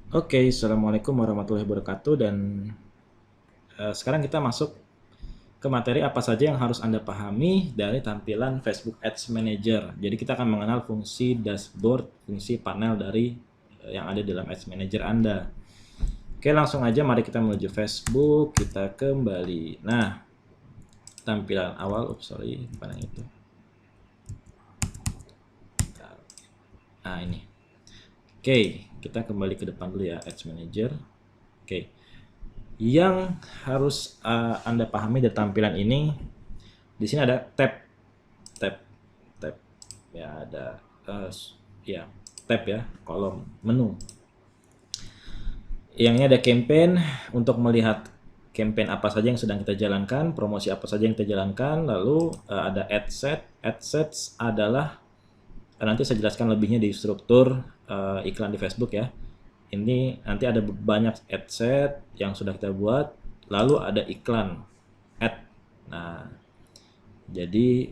Oke, Assalamualaikum warahmatullahi wabarakatuh dan sekarang kita masuk ke materi apa saja yang harus Anda pahami dari tampilan Facebook Ads Manager. Jadi kita akan mengenal fungsi dashboard, fungsi panel dari yang ada dalam Ads Manager Anda. Oke, langsung aja mari kita menuju Facebook, kita kembali. Nah, tampilan awal, sorry, bukan yang itu. Nah, ini. Oke, kita kembali ke depan dulu ya, Ads Manager. Oke. Yang harus Anda pahami dari tampilan ini, di sini ada tab, tab. Ya ada ya tab ya, kolom menu. Yang ini ada campaign untuk melihat campaign apa saja yang sedang kita jalankan, promosi apa saja yang kita jalankan. Lalu ada ad set. Ad sets adalah nanti saya jelaskan lebihnya di struktur iklan di Facebook ya. Ini nanti ada banyak ad set yang sudah kita buat, lalu ada iklan ad. Nah, jadi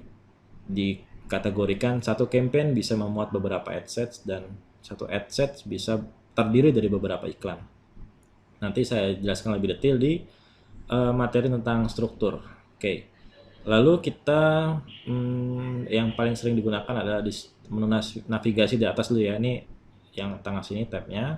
dikategorikan satu campaign bisa memuat beberapa ad sets dan satu ad set bisa terdiri dari beberapa iklan. Nanti saya jelaskan lebih detail di materi tentang struktur. Oke. Lalu kita yang paling sering digunakan adalah di menu navigasi di atas dulu ya. Ini yang tengah sini tabnya.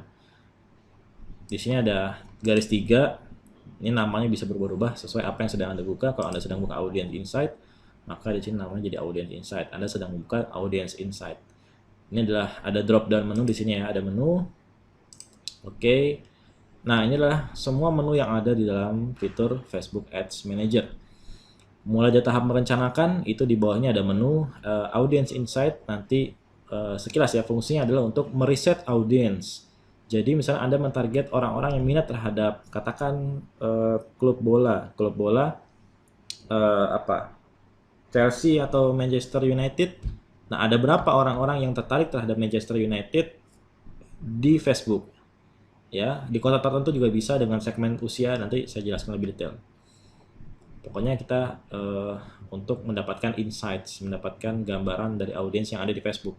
Di sini ada garis 3. Ini namanya bisa berubah-ubah sesuai apa yang sedang Anda buka. Kalau Anda sedang buka Audience Insight, maka di sini namanya jadi Audience Insight. Anda sedang buka Audience Insight. Ini adalah ada drop down menu di sini ya, ada menu. Oke. Nah, ini adalah semua menu yang ada di dalam fitur Facebook Ads Manager. Mulai dari tahap merencanakan, itu di bawahnya ada menu Audience Insight. Nanti sekilas ya, fungsinya adalah untuk mereset audience. Jadi misalnya Anda mentarget orang-orang yang minat terhadap katakan klub bola apa Chelsea atau Manchester United. Nah, ada berapa orang-orang yang tertarik terhadap Manchester United di Facebook? Ya, di kota tertentu juga bisa dengan segmen usia, nanti saya jelaskan lebih detail. Pokoknya kita untuk mendapatkan insights, mendapatkan gambaran dari audiens yang ada di Facebook.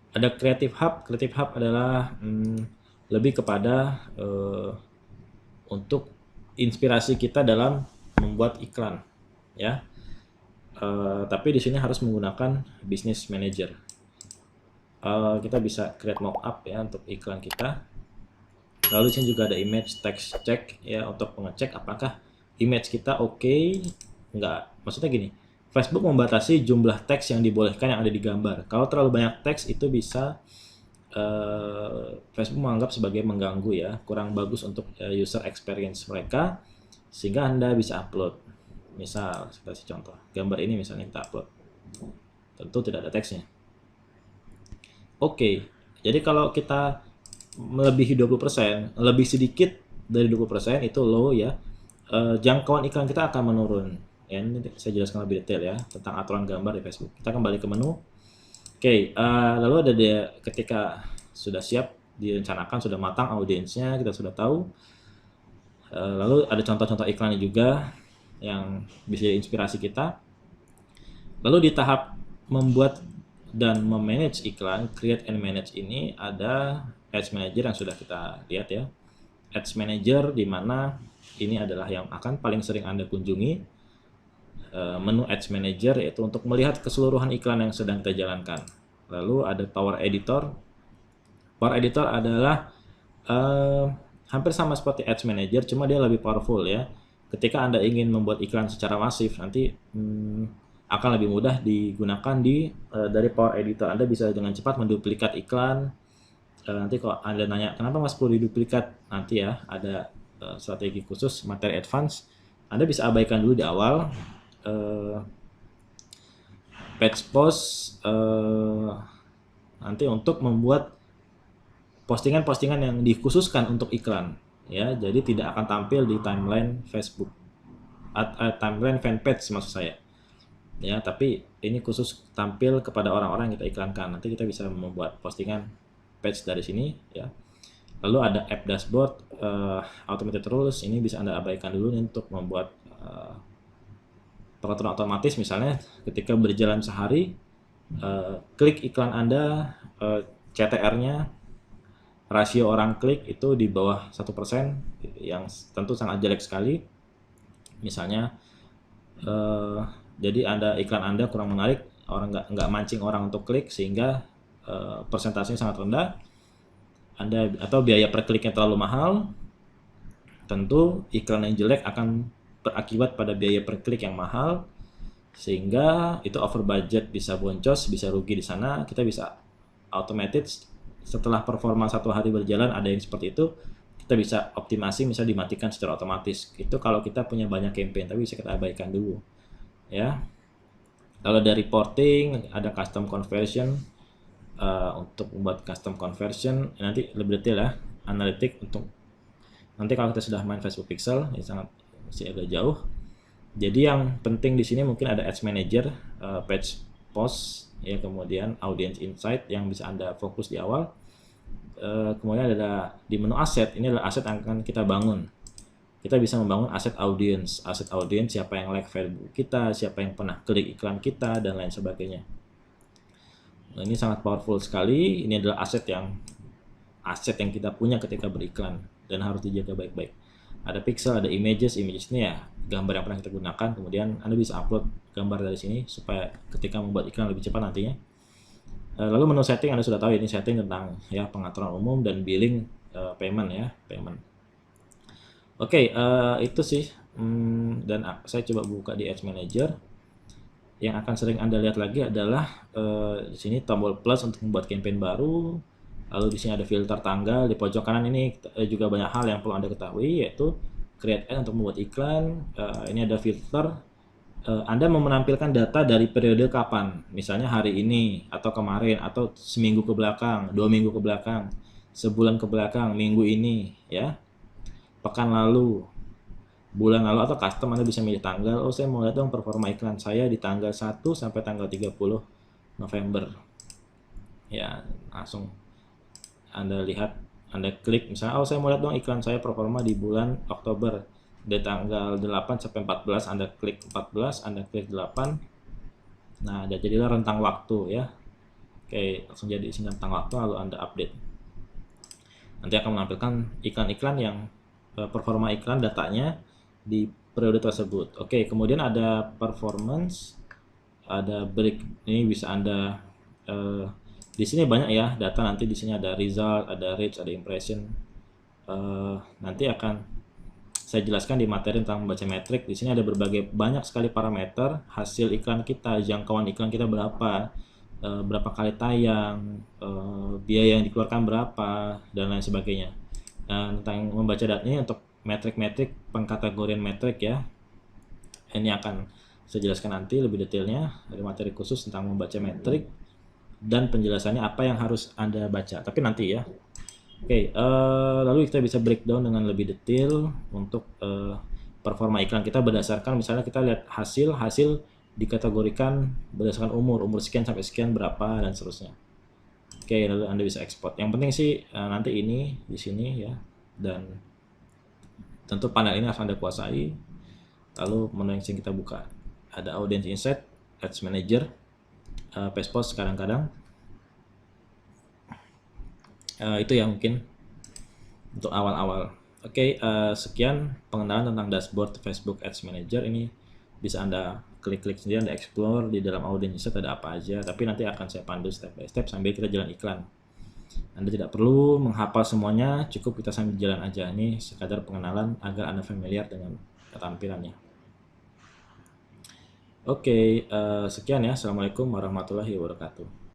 Ada Creative Hub. Creative Hub adalah lebih kepada untuk inspirasi kita dalam membuat iklan, ya. Tapi di sini harus menggunakan Business Manager. Kita bisa create mockup ya untuk iklan kita. Lalu di sini juga ada image text check ya untuk mengecek apakah image kita oke, enggak. Maksudnya gini, Facebook membatasi jumlah teks yang dibolehkan yang ada di gambar. Kalau terlalu banyak teks itu bisa Facebook menganggap sebagai mengganggu ya, kurang bagus untuk user experience mereka, sehingga Anda bisa upload. Misal, saya kasih contoh, gambar ini misalnya kita upload. Tentu tidak ada teksnya. Oke, jadi kalau kita melebihi 20%, lebih sedikit dari 20% itu low ya, jangkauan iklan kita akan menurun. Ya, ini saya jelaskan lebih detail ya tentang aturan gambar di Facebook. Kita kembali ke menu. Oke, lalu ada dia ketika sudah siap direncanakan, sudah matang audiensnya, kita sudah tahu. Lalu ada contoh-contoh iklannya juga yang bisa jadi inspirasi kita. Lalu di tahap membuat dan memanage iklan, create and manage ini ada Ads Manager yang sudah kita lihat ya. Ads Manager di mana ini adalah yang akan paling sering Anda kunjungi. Menu Ads Manager yaitu untuk melihat keseluruhan iklan yang sedang kita jalankan. Lalu ada Power Editor. Power Editor adalah hampir sama seperti Ads Manager, cuma dia lebih powerful ya. Ketika Anda ingin membuat iklan secara masif, nanti akan lebih mudah digunakan dari Power Editor. Anda bisa dengan cepat menduplikat iklan. Nanti kalau Anda nanya kenapa Mas perlu diduplikat, nanti ya ada strategi khusus materi advance. Anda bisa abaikan dulu di awal. Page post nanti untuk membuat postingan-postingan yang dikhususkan untuk iklan ya, jadi tidak akan tampil di timeline Facebook, timeline fanpage maksud saya ya, tapi ini khusus tampil kepada orang-orang yang kita iklankan. Nanti kita bisa membuat postingan page dari sini ya. Lalu ada app dashboard, automated rules, ini bisa Anda abaikan dulu untuk membuat peraturan otomatis. Misalnya ketika berjalan sehari, klik iklan Anda, CTR-nya rasio orang klik itu di bawah 1%, yang tentu sangat jelek sekali. Misalnya jadi iklan Anda kurang menarik, orang nggak mancing orang untuk klik, sehingga persentasenya sangat rendah. Atau biaya per kliknya terlalu mahal, tentu iklan yang jelek akan berakibat pada biaya per klik yang mahal, sehingga itu over budget, bisa boncos, bisa rugi di sana. Kita bisa automated setelah performa 1 hari berjalan, ada yang seperti itu, kita bisa optimasi, misalnya dimatikan secara otomatis. Itu kalau kita punya banyak campaign, tapi bisa kita abaikan dulu ya. Kalau ada reporting, ada custom conversion. Untuk membuat custom conversion nanti lebih detail ya, analitik untuk nanti kalau kita sudah main Facebook Pixel, ini masih agak jauh. Jadi yang penting di sini mungkin ada Ads Manager, page post ya, kemudian audience insight yang bisa Anda fokus di awal. Kemudian ada di menu aset, ini adalah aset yang akan kita bangun. Kita bisa membangun aset audience, siapa yang like Facebook kita, siapa yang pernah klik iklan kita, dan lain sebagainya. Nah, ini sangat powerful sekali. Ini adalah aset yang kita punya ketika beriklan dan harus dijaga baik-baik. Ada pixel, ada images ini ya gambar yang pernah kita gunakan. Kemudian Anda bisa upload gambar dari sini supaya ketika membuat iklan lebih cepat nantinya. Lalu menu setting Anda sudah tahu, ini setting tentang ya pengaturan umum dan billing, payment ya, payment. Oke, itu sih. Dan saya coba buka di Ads Manager. Yang akan sering Anda lihat lagi adalah di sini tombol plus untuk membuat campaign baru. Lalu di sini ada filter tanggal. Di pojok kanan ini juga banyak hal yang perlu Anda ketahui, yaitu create ad untuk membuat iklan. Ini ada filter. Anda mau menampilkan data dari periode kapan, misalnya hari ini, atau kemarin, atau seminggu ke belakang, 2 minggu ke belakang, sebulan ke belakang, minggu ini, ya, pekan lalu, bulan lalu, atau custom. Anda bisa milih tanggal. Oh, saya mau lihat dong performa iklan saya di tanggal 1 sampai tanggal 30 November. Ya, langsung Anda lihat, Anda klik misalnya, oh saya mau lihat dong iklan saya performa di bulan Oktober dari tanggal 8 sampai 14. Anda klik 14, Anda klik 8. Nah, jadilah rentang waktu ya. Oke, langsung jadi sini rentang waktu, lalu Anda update. Nanti akan menampilkan iklan-iklan yang performa iklan datanya di periode tersebut. Oke, kemudian ada performance, ada break. Ini bisa Anda di sini banyak ya data. Nanti di sini ada result, ada reach, ada impression. Nanti akan saya jelaskan di materi tentang membaca metrik. Di sini ada banyak sekali parameter hasil iklan kita, jangkauan iklan kita berapa, berapa kali tayang, biaya yang dikeluarkan berapa, dan lain sebagainya. Tentang membaca data ini untuk metrik-metrik, pengkategorian metrik ya. Ini akan saya jelaskan nanti lebih detailnya dari materi khusus tentang membaca metrik dan penjelasannya apa yang harus Anda baca. Tapi nanti ya. Oke, lalu kita bisa breakdown dengan lebih detail untuk performa iklan kita berdasarkan, misalnya kita lihat hasil dikategorikan berdasarkan umur sekian sampai sekian berapa, dan seterusnya. Oke, lalu Anda bisa ekspor. Yang penting sih nanti ini di sini ya, dan tentu panel ini harus Anda kuasai. Lalu menu yang sering kita buka ada Audience Insight, Ads Manager, Page Post kadang-kadang. Itu yang mungkin untuk awal-awal. Oke, sekian pengenalan tentang dashboard Facebook Ads Manager. Ini bisa Anda klik-klik sendiri, Anda explore di dalam Audience Insight ada apa aja. Tapi nanti akan saya pandu step by step sambil kita jalan iklan. Anda tidak perlu menghafal semuanya, cukup kita sambil jalan aja. Ini sekadar pengenalan agar Anda familiar dengan tampilannya. Oke, sekian ya. Assalamualaikum warahmatullahi wabarakatuh.